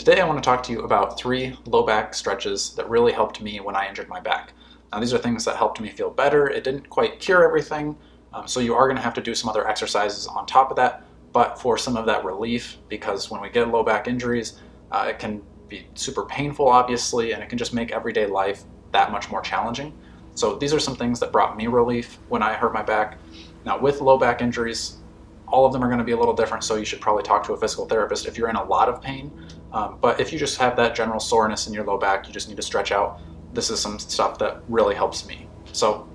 Today I want to talk to you about 3 low back stretches that really helped me when I injured my back. Now these are things that helped me feel better. It didn't quite cure everything, so you are going to have to do some other exercises on top of that, but for some of that relief, because when we get low back injuries, it can be super painful obviously, and it can just make everyday life that much more challenging. So these are some things that brought me relief when I hurt my back. Now with low back injuries, all of them are going to be a little different, so you should probably talk to a physical therapist if you're in a lot of pain. But if you just have that general soreness in your low back, you just need to stretch out, this is some stuff that really helps me. So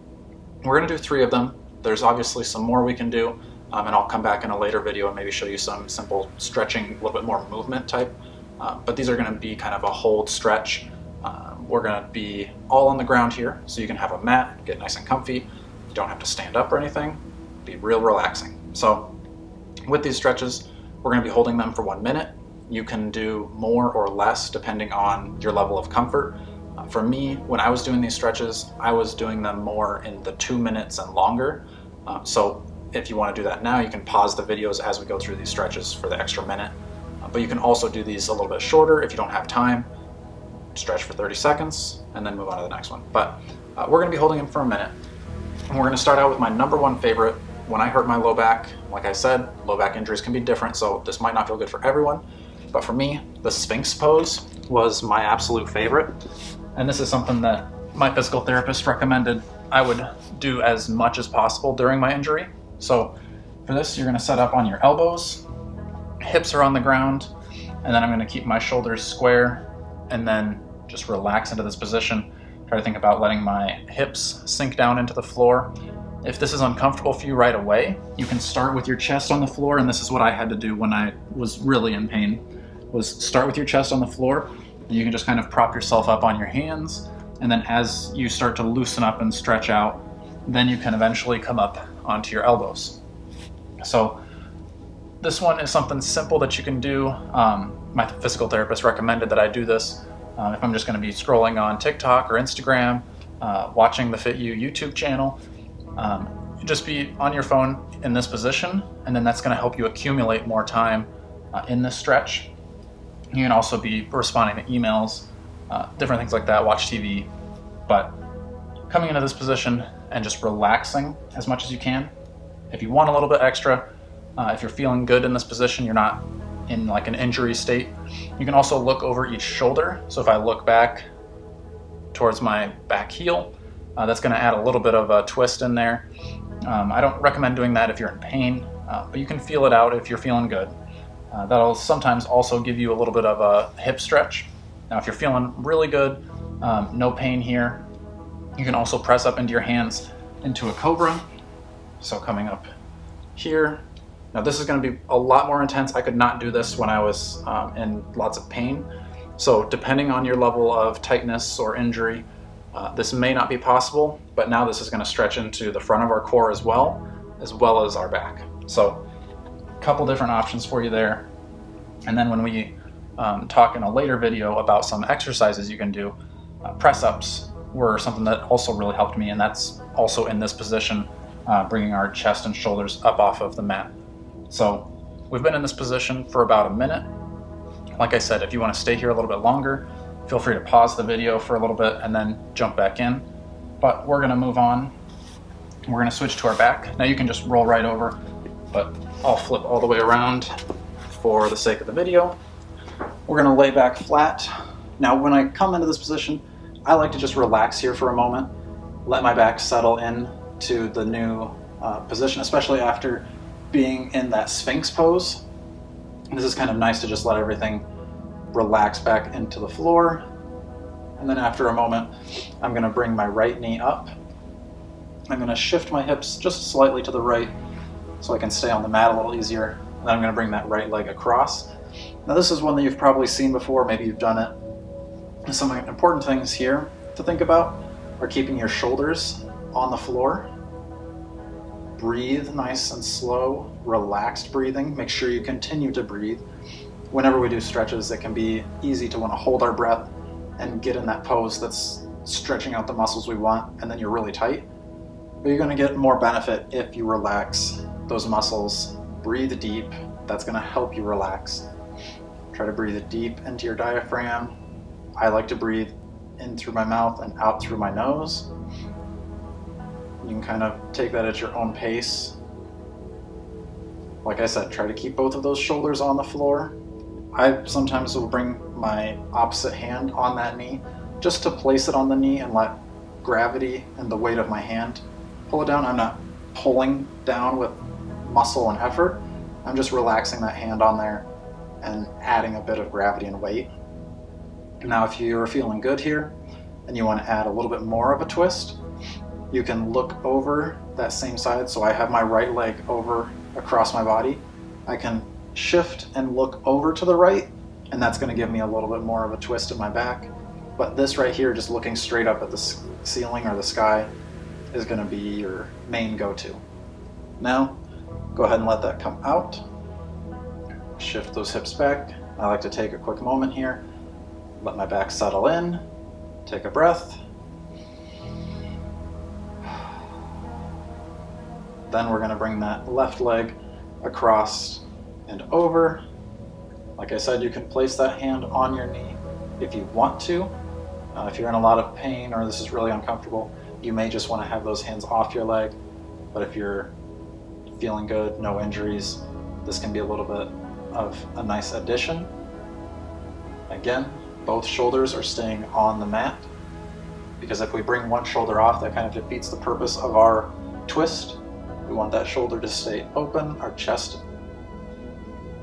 we're going to do 3 of them. There's obviously some more we can do, and I'll come back in a later video and maybe show you some simple stretching, a little bit more movement type. But these are going to be kind of a hold stretch. We're going to be all on the ground here, so you can have a mat, get nice and comfy. You don't have to stand up or anything. Be real relaxing. So with these stretches, we're going to be holding them for 1 minute. You can do more or less depending on your level of comfort. For me, when I was doing these stretches, I was doing them more in the 2 minutes and longer. So if you want to do that now, you can pause the videos as we go through these stretches for the extra minute. But you can also do these a little bit shorter if you don't have time. Stretch for 30 seconds and then move on to the next one. But we're going to be holding them for a minute. And we're going to start out with my #1 favorite. When I hurt my low back, like I said, low back injuries can be different, so this might not feel good for everyone. But for me, the Sphinx pose was my absolute favorite. And this is something that my physical therapist recommended I would do as much as possible during my injury. So for this, you're going to set up on your elbows, hips are on the ground, and then I'm going to keep my shoulders square and then just relax into this position. Try to think about letting my hips sink down into the floor. If this is uncomfortable for you right away, you can start with your chest on the floor, and this is what I had to do when I was really in pain, was start with your chest on the floor, and you can just kind of prop yourself up on your hands, and then as you start to loosen up and stretch out, then you can eventually come up onto your elbows. So this one is something simple that you can do. My physical therapist recommended that I do this if I'm just going to be scrolling on TikTok or Instagram, watching the FitU YouTube channel. Just be on your phone in this position, and then that's going to help you accumulate more time in this stretch. You can also be responding to emails, different things like that, watch TV, but coming into this position and just relaxing as much as you can. If you want a little bit extra, if you're feeling good in this position, you're not in like an injury state, you can also look over each shoulder. So if I look back towards my back heel, that's going to add a little bit of a twist in there. I don't recommend doing that if you're in pain, but you can feel it out if you're feeling good. That'll sometimes also give you a little bit of a hip stretch. Now if you're feeling really good, no pain here, you can also press up into your hands into a cobra. So coming up here. Now this is going to be a lot more intense. I could not do this when I was in lots of pain. So depending on your level of tightness or injury, this may not be possible, but now this is going to stretch into the front of our core as well as our back. So a couple different options for you there. And then when we talk in a later video about some exercises you can do, press-ups were something that also really helped me, and that's also in this position, bringing our chest and shoulders up off of the mat. So we've been in this position for about a minute. Like I said, if you want to stay here a little bit longer, feel free to pause the video for a little bit and then jump back in. But we're going to move on. We're going to switch to our back. Now you can just roll right over, but I'll flip all the way around for the sake of the video. We're going to lay back flat. Now when I come into this position, I like to just relax here for a moment, let my back settle in to the new position, especially after being in that Sphinx pose. This is kind of nice to just let everything relax back into the floor. And then after a moment, I'm going to bring my right knee up. I'm going to shift my hips just slightly to the right so I can stay on the mat a little easier. And then I'm going to bring that right leg across. Now this is one that you've probably seen before, maybe you've done it. Some important things here to think about are keeping your shoulders on the floor. Breathe nice and slow, relaxed breathing. Make sure you continue to breathe. Whenever we do stretches, it can be easy to want to hold our breath and get in that pose that's stretching out the muscles we want, and then you're really tight. But you're going to get more benefit if you relax those muscles. Breathe deep. That's going to help you relax. Try to breathe deep into your diaphragm. I like to breathe in through my mouth and out through my nose. You can kind of take that at your own pace. Like I said, try to keep both of those shoulders on the floor. I sometimes will bring my opposite hand on that knee just to place it on the knee and let gravity and the weight of my hand pull it down. I'm not pulling down with muscle and effort. I'm just relaxing that hand on there and adding a bit of gravity and weight. Now, if you're feeling good here and you want to add a little bit more of a twist, you can look over that same side. So I have my right leg over across my body. I can shift and look over to the right, and that's going to give me a little bit more of a twist in my back. But this right here, just looking straight up at the ceiling or the sky, is going to be your main go-to. Now, go ahead and let that come out. Shift those hips back. I like to take a quick moment here, let my back settle in, take a breath. Then we're going to bring that left leg across and over. Like I said, you can place that hand on your knee if you want to. If you're in a lot of pain or this is really uncomfortable, you may just want to have those hands off your leg. But if you're feeling good, no injuries, this can be a little bit of a nice addition. Again, both shoulders are staying on the mat, because if we bring one shoulder off, that kind of defeats the purpose of our twist. We want that shoulder to stay open, our chest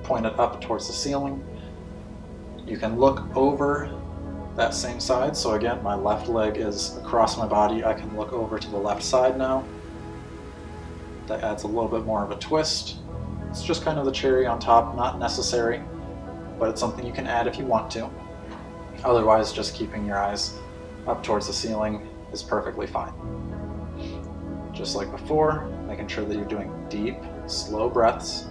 pointed up towards the ceiling. You can look over that same side. So again, my left leg is across my body. I can look over to the left side now. That adds a little bit more of a twist. It's just kind of the cherry on top, not necessary, but it's something you can add if you want to. Otherwise, just keeping your eyes up towards the ceiling is perfectly fine. Just like before, making sure that you're doing deep, slow breaths.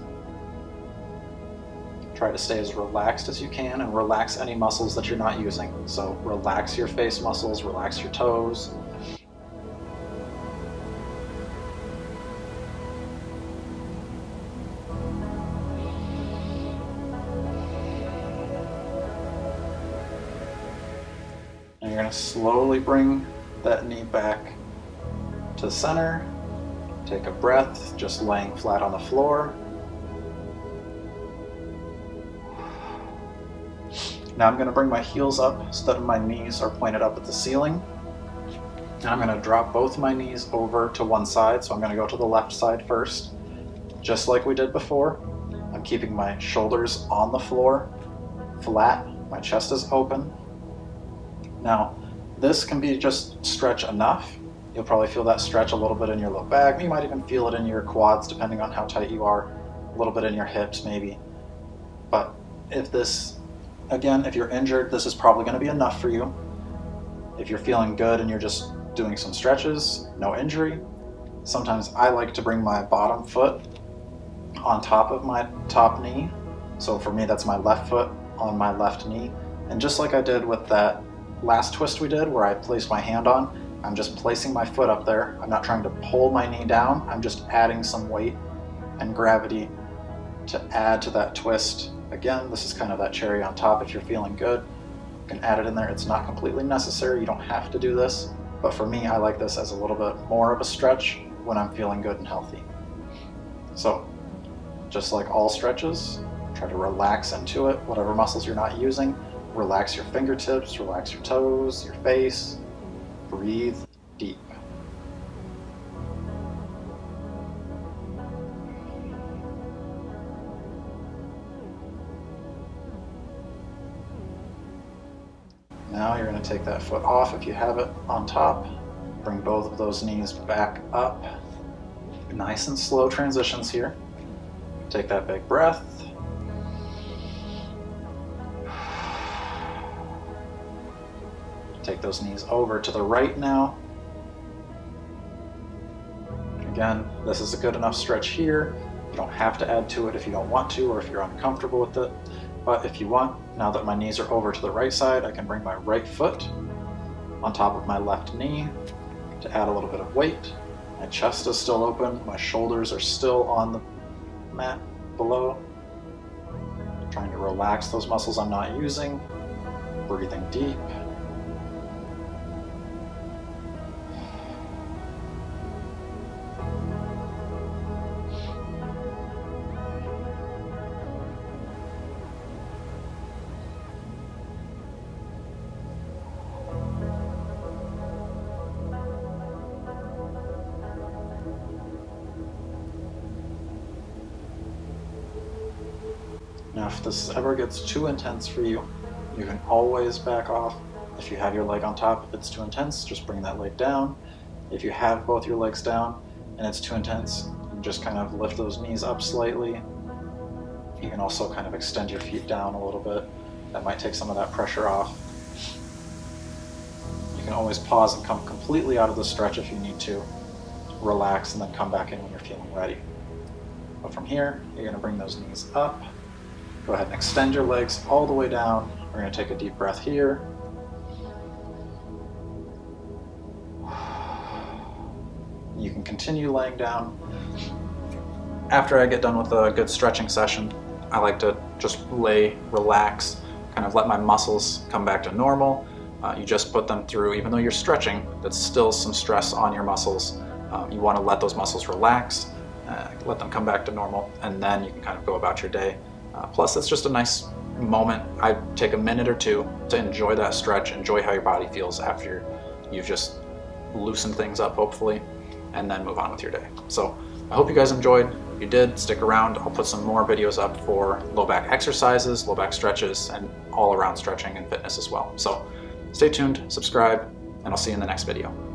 Try to stay as relaxed as you can and relax any muscles that you're not using. So relax your face muscles, relax your toes. And you're going to slowly bring that knee back to the center. Take a breath, just laying flat on the floor. Now I'm going to bring my heels up so that my knees are pointed up at the ceiling. And I'm going to drop both my knees over to one side. So I'm going to go to the left side first. Just like we did before, I'm keeping my shoulders on the floor, flat. My chest is open. Now, this can be just stretch enough. You'll probably feel that stretch a little bit in your low back. You might even feel it in your quads, depending on how tight you are. A little bit in your hips, maybe. But if this, again, if you're injured, this is probably going to be enough for you. If you're feeling good and you're just doing some stretches, no injury. Sometimes I like to bring my bottom foot on top of my top knee. So for me, that's my left foot on my left knee. And just like I did with that last twist we did where I placed my hand on, I'm just placing my foot up there. I'm not trying to pull my knee down. I'm just adding some weight and gravity to add to that twist. Again, this is kind of that cherry on top. If you're feeling good, you can add it in there. It's not completely necessary. You don't have to do this. But for me, I like this as a little bit more of a stretch when I'm feeling good and healthy. So, just like all stretches, try to relax into it. Whatever muscles you're not using, relax your fingertips, relax your toes, your face. Breathe deep. Now you're going to take that foot off if you have it on top. Bring both of those knees back up. Nice and slow transitions here. Take that big breath. Take those knees over to the right now. Again, this is a good enough stretch here. You don't have to add to it if you don't want to or if you're uncomfortable with it. But if you want, now that my knees are over to the right side, I can bring my right foot on top of my left knee to add a little bit of weight. My chest is still open. My shoulders are still on the mat below. Trying to relax those muscles I'm not using. Breathing deep. Now, if this ever gets too intense for you, you can always back off. If you have your leg on top, if it's too intense, just bring that leg down. If you have both your legs down and it's too intense, you can just kind of lift those knees up slightly. You can also kind of extend your feet down a little bit. That might take some of that pressure off. You can always pause and come completely out of the stretch if you need to. Relax and then come back in when you're feeling ready. But from here, you're going to bring those knees up. Go ahead and extend your legs all the way down. We're going to take a deep breath here. You can continue laying down. After I get done with a good stretching session, I like to just lay, relax, kind of let my muscles come back to normal. You just put them through, even though you're stretching, that's still some stress on your muscles. You want to let those muscles relax, let them come back to normal, and then you can kind of go about your day. Plus, it's just a nice moment. I take a minute or two to enjoy that stretch, enjoy how your body feels after you've just loosened things up, hopefully, and then move on with your day. So I hope you guys enjoyed. If you did, stick around. I'll put some more videos up for low back exercises, low back stretches, and all around stretching and fitness as well. So stay tuned, subscribe, and I'll see you in the next video.